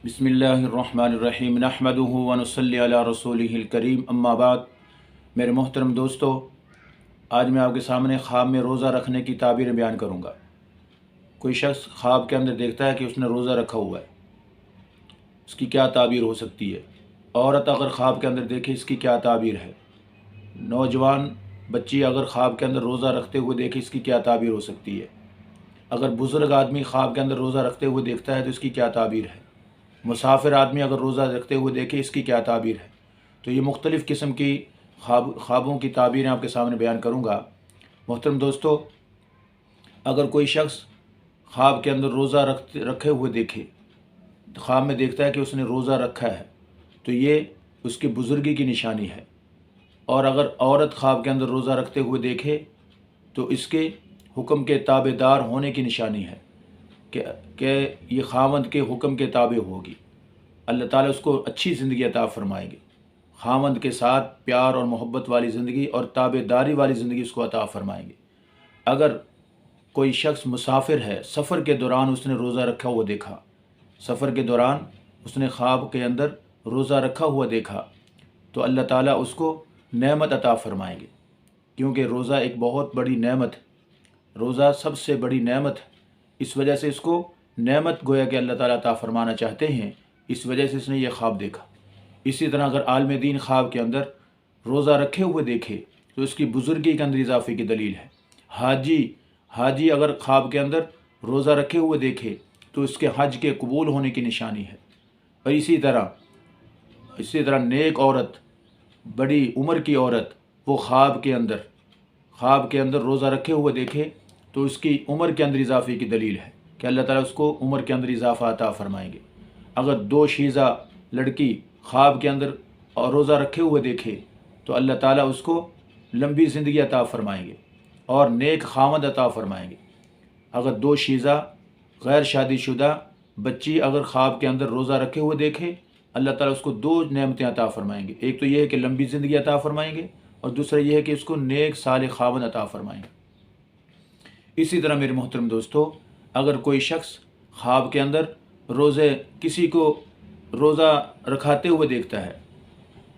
बिस्मिल्लाहिर्रहमानिर्रहीम नहमदुहु व नुसल्ली अला रसूलिहिल करीम अम्मा बाद। मेरे मोहतरम दोस्तों, आज मैं आपके सामने ख्वाब में रोज़ा रखने की ताबीर बयान करूँगा। कोई शख्स ख्वाब के अंदर देखता है कि उसने रोज़ा रखा हुआ है, उसकी क्या ताबीर हो सकती है। औरत अगर ख्वाब के अंदर देखे, इसकी क्या ताबीर है। नौजवान बच्ची अगर ख्वाब के अंदर रोज़ा रखते हुए देखे, इसकी क्या ताबीर हो सकती है। अगर बुज़ुर्ग आदमी ख्वाब के अंदर रोज़ा रखते हुए देखता है तो इसकी क्या ताबीर है। मुसाफिर आदमी अगर रोज़ा रखते हुए देखे, इसकी क्या ताबीर है। तो ये मुख्तलिफ़ किस्म की ख्वाबों की ताबीरें आपके सामने बयान करूँगा। मोहतरम दोस्तों, अगर कोई शख्स ख्वाब के अंदर रोज़ा रखे हुए देखे, ख्वाब में देखता है कि उसने रोज़ा रखा है, तो ये उसकी बुज़ुर्गी की निशानी है। और अगर औरत ख्वाब के अंदर रोज़ा रखते हुए देखे तो इसके हुक्म के ताबेदार होने की निशानी है कि ये खावंद के हुक्म के ताबे होगी। अल्लाह ताला उसको अच्छी ज़िंदगी अता फ़रमाएंगे। खावंद के साथ प्यार और मोहब्बत वाली ज़िंदगी और ताबेदारी वाली ज़िंदगी उसको अता फ़रमाएंगे। अगर कोई शख्स मुसाफिर है, सफ़र के दौरान उसने रोज़ा रखा हुआ देखा, सफ़र के दौरान उसने ख्वाब के अंदर रोज़ा रखा हुआ देखा, तो अल्लाह ताला उसको नेमत अता फ़रमाएंगे। क्योंकि रोज़ा एक बहुत बड़ी नेमत है, रोज़ा सबसे बड़ी नेमत है। इस वजह से इसको नेमत गोया कि अल्लाह ताला अता फ़रमाना चाहते हैं, इस वजह से इसने ये ख्वाब देखा। इसी तरह अगर आलम दीन ख्वाब के अंदर रोज़ा रखे हुए देखे तो इसकी बुज़ुर्गी के अंदर इजाफ़े की दलील है। हाजी अगर ख्वाब के अंदर रोज़ा रखे हुए देखे तो इसके हज के कबूल होने की निशानी है। और इसी तरह नेक औरत, बड़ी उम्र की औरत, वो ख्वाब के अंदर रोज़ा रखे हुए देखे तो उसकी उम्र के अंदर इजाफ़े की दलील है कि अल्लाह ताला उसको उम्र के अंदर इजाफ़ा अता फ़रमाएंगे। अगर दो शीज़ा लड़की ख्वाब के अंदर रोज़ा रखे हुए देखे तो अल्लाह ताला उसको लंबी ज़िंदगी अता फ़रमाएंगे और नेक खामद अता फ़रमाएंगे। अगर दो शीज़ा गैर शादीशुदा बच्ची अगर ख्वाब के अंदर रोज़ा रखे हुए देखे, अल्लाह ताला उसको दो नेमतें अता फ़रमाएंगे। एक तो यह है कि लंबी ज़िंदगी अता फ़रमाएंगे और दूसरा यह है कि उसको नेक साले खामद अता फ़रमाएंगे। इसी तरह मेरे मोहतरम दोस्तों, अगर कोई शख्स ख्वाब के अंदर किसी को रोज़ा रखाते हुए देखता है,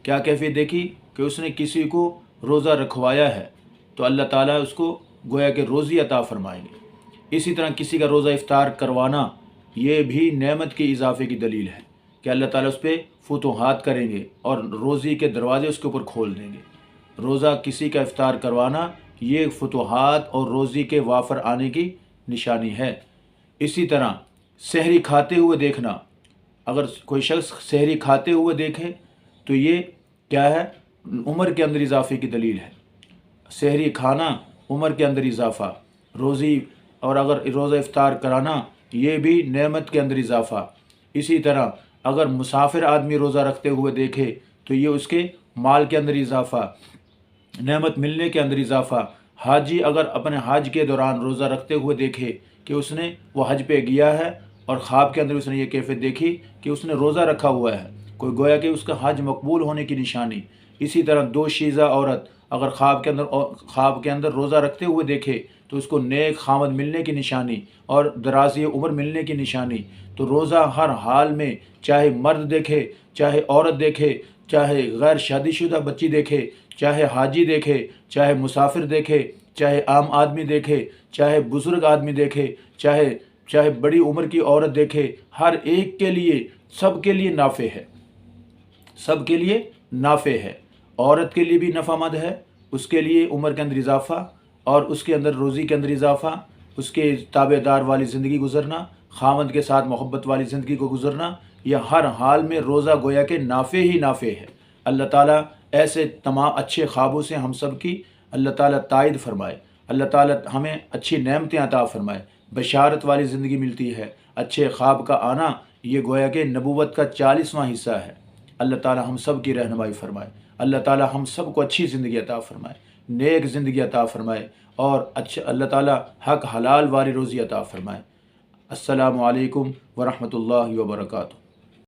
क्या कैफियत देखी कि उसने किसी को रोज़ा रखवाया है, तो अल्लाह ताला उसको गोया के रोज़ी अता फ़रमाएंगे। इसी तरह किसी का रोज़ा इफ्तार करवाना, ये भी नेमत की इजाफ़े की दलील है कि अल्लाह ताला उस पर फुतूहात करेंगे और रोज़ी के दरवाज़े उसके ऊपर खोल देंगे। रोज़ा किसी का इफ्तार करवाना, ये फुतूहात और रोज़ी के वाफ़र आने की निशानी है। इसी तरह सहरी खाते हुए देखना, अगर कोई शख्स सहरी खाते हुए देखे तो ये क्या है, उम्र के अंदर इजाफ़े की दलील है। सहरी खाना, उम्र के अंदर इजाफ़ा, रोज़ी और अगर रोज़ा इफ्तार कराना, ये भी नेमत के अंदर इजाफ़ा। इसी तरह अगर मुसाफिर आदमी रोज़ा रखते हुए देखे तो ये उसके माल के अंदर इजाफ़ा, नेमत मिलने के अंदर इजाफ़ा। हाजी अगर अपने हज के दौरान रोज़ा रखते हुए देखे कि उसने वो हज पे गया है और ख्वाब के अंदर उसने ये कैफियत देखी कि उसने रोज़ा रखा हुआ है, कोई गोया कि उसका हज मकबूल होने की निशानी। इसी तरह दो शीज़ा औरत अगर ख्वाब के अंदर रोज़ा रखते हुए देखे तो उसको नेक खामद मिलने की निशानी और दराज़ी उम्र मिलने की निशानी। तो रोज़ा हर हाल में, चाहे मर्द देखे, चाहे औरत देखे, चाहे गैर शादीशुदा बच्ची देखे, चाहे हाजी देखे, चाहे मुसाफिर देखे, चाहे आम आदमी देखे, चाहे बुज़ुर्ग आदमी देखे, चाहे बड़ी उम्र की औरत देखे, हर एक के लिए, सब के लिए नाफ़े है, सब के लिए नाफ़े है। औरत के लिए भी नफ़ामंद है, उसके लिए उम्र के अंदर इजाफ़ा और उसके अंदर रोज़ी के अंदर इजाफ़ा, उसके ताबेदार वाली ज़िंदगी गुजरना, खामद के साथ मोहब्बत वाली ज़िंदगी को गुजरना, यह हर हाल में रोज़ा गोया के नाफ़े ही नाफ़े है। अल्लाह ताला ऐसे तमाम अच्छे ख्वाबों से हम सब की अल्लाह ताला तायद फरमाए। अल्लाह ताला हमें अच्छी नेमतें अता फ़रमाए, बशारत वाली ज़िंदगी मिलती है। अच्छे ख्वाब का आना ये गोया के नबूवत का 40वां हिस्सा है। अल्लाह ताला हम सब की रहनुमाई फ़रमाए। अल्लाह ताला हम सब को अच्छी ज़िंदगी अता फ़रमाए, नेक ज़िंदगी अता फ़रमाए और अल्लाह ताला हक हलाल वाली रोज़ी अता फ़रमाए। अस्सलामु अलैकुम व रहमतुल्लाहि व बरकातुहू।